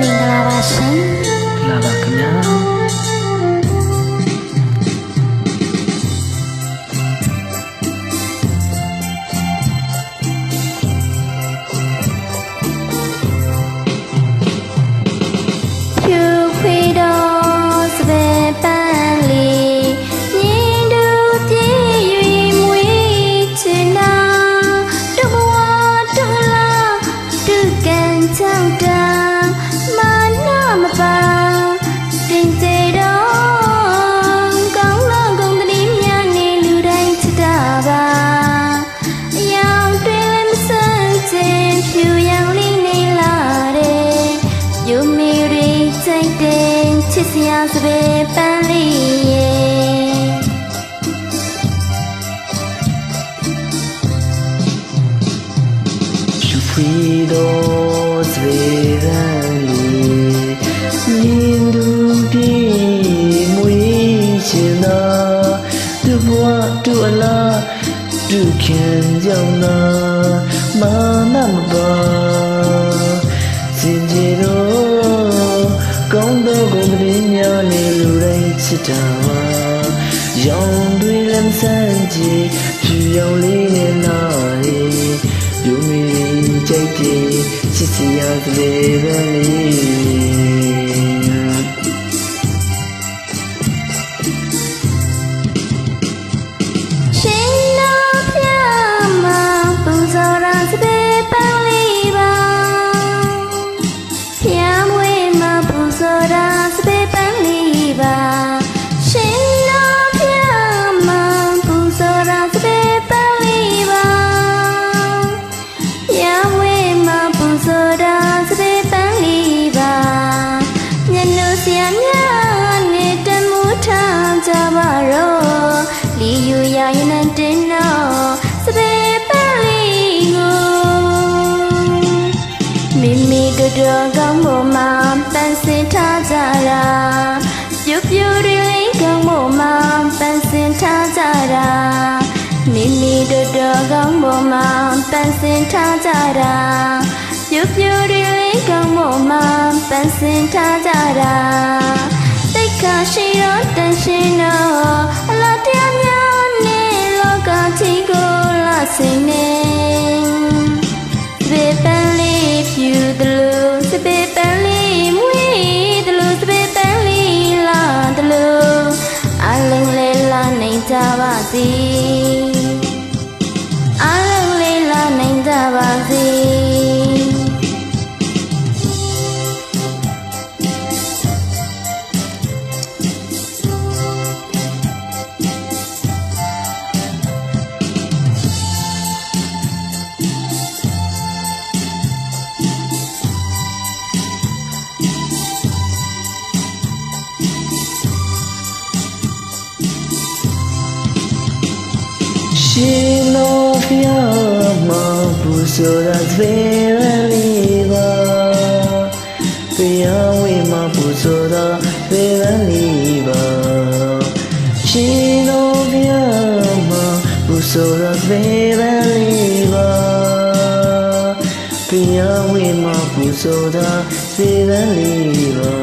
င်္ဂလာပါရှင်လာပါခင်ဗျာဆရာစပယ်ပန်းလေးရဲ့ရှူဖီတော်စပယ်ပန်းလေးမြင်သူပြေမွေးချင်သာသူဘဝသူအလားသူခင်ကြောင့်သာမာနမပါစင်ကြယ်တော့ကောင်းသောဂုဏ်သတင်းများနဲ့လူတိုင်းချစ်တာပါရောင်တွေလည်းမဆန်းကြည်ဖြူရောင်လေးနဲ့လာတယ်လူမီကြိုက်တယ်ချစ်စရာကလေးပဲရှင်နာပြမပူဇော်ရာစပယ်ပန်းလေးပါဖျားမွေးမပူဇော်ရာစပယ်ပန်းလေးပါရှင်နာပြမပူဇော်ရာစပယ်ပန်းလေးပါဖျားမွေးမပူဇော်ရာစပယ်ပန်းလေးပါညနိုးစရာများနဲ့တမှုထားကြပါတော့လီယူရရင်နဲ့တင်တော့စပယ်ပန်းလေးကိုမိမိတို့တော်ကောင်းပေါ်မှာပန်းစင်ထားကြတာပြူပြူတွေလေးကောင်းပေါ်မှာပန်းစင်ထားကြတာမိမိတို့တော်ကောင်းပေါ်မှာပန်းစင်ထားကြတာပြူပြူတွေလေးကောင်းပေါ်မှာပန်းစင်ထားကြတာတိတ်ခါရှိတော့တန်ရှင်းတော့အလားတရားများနဲ့လောကကြီးကိုလာစင်နေစပယ်ပန်းလေးဖြူသလိုစပယ်ပန်းလေးမွေးသလိုစပယ်ပန်းလေးလာသလိုအလုံးလေးလာနိုင်ကြပါစေအလုံးလေးလာနိုင်ကြပါစေရှင်တော်ဖျားမှာပူဇော်ရာစပယ်ပန်းလေးပါဖျားဝေမှာပူဇော်ရာစပယ်ပန်းလေးပါရှင်တော်ဖျားမှာပူဇော်ရာစပယ်ပန်းလေးပါဖျားဝေမှာပူဇော်ရာစပယ်ပန်းလေးပါ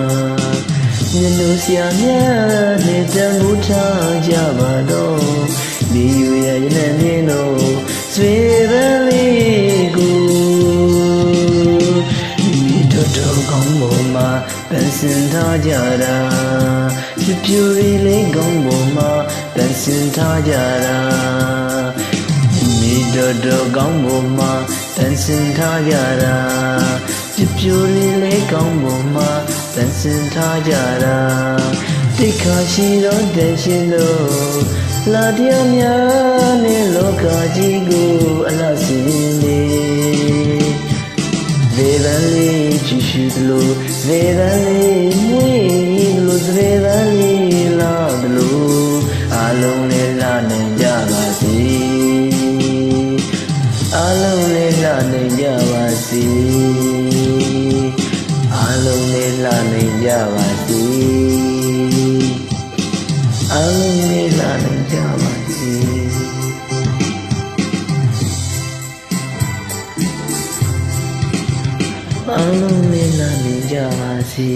ညနိုးစရာများနဲ့တန်ဖိုးထားကြပါတော့ဒီယူရရင်နဲ့မြင်တော့ဆွေပန်းလေးကိုမိတို့တော်ကောင်းပေါ်မှာပန်းစင်ထားကြတာပြူပြူလေးကောင်းပေါ်မှာပန်းစင်ထားကြတာမိတို့တော်ကောင်းပေါ်မှာပန်းစင်ထားကြတာပြူပြူလေးကောင်းပေါ်မှာပန်းစင်ထားကြတာတိတ်ခါရှိတော့တဲ့ရှင်တို့လာတရားများနဲ့လောကကြီးကိုအလှဆင်းနေဝေဒန်လေးကြည့်ရှုသလိုဝေဒန်လေးမွေးသလိုဝေဒန်လေးလာသလိုအလုံးလေးလာနိုင်ကြပါစေအလုံးလေးလာနိုင်ကြပါစေအလုံးလေးလာနိုင်ကြပါစေအလုံးလေးလာနိုင်ကြပါစေ အားလုံးမင်္ဂလာနေကြပါစေ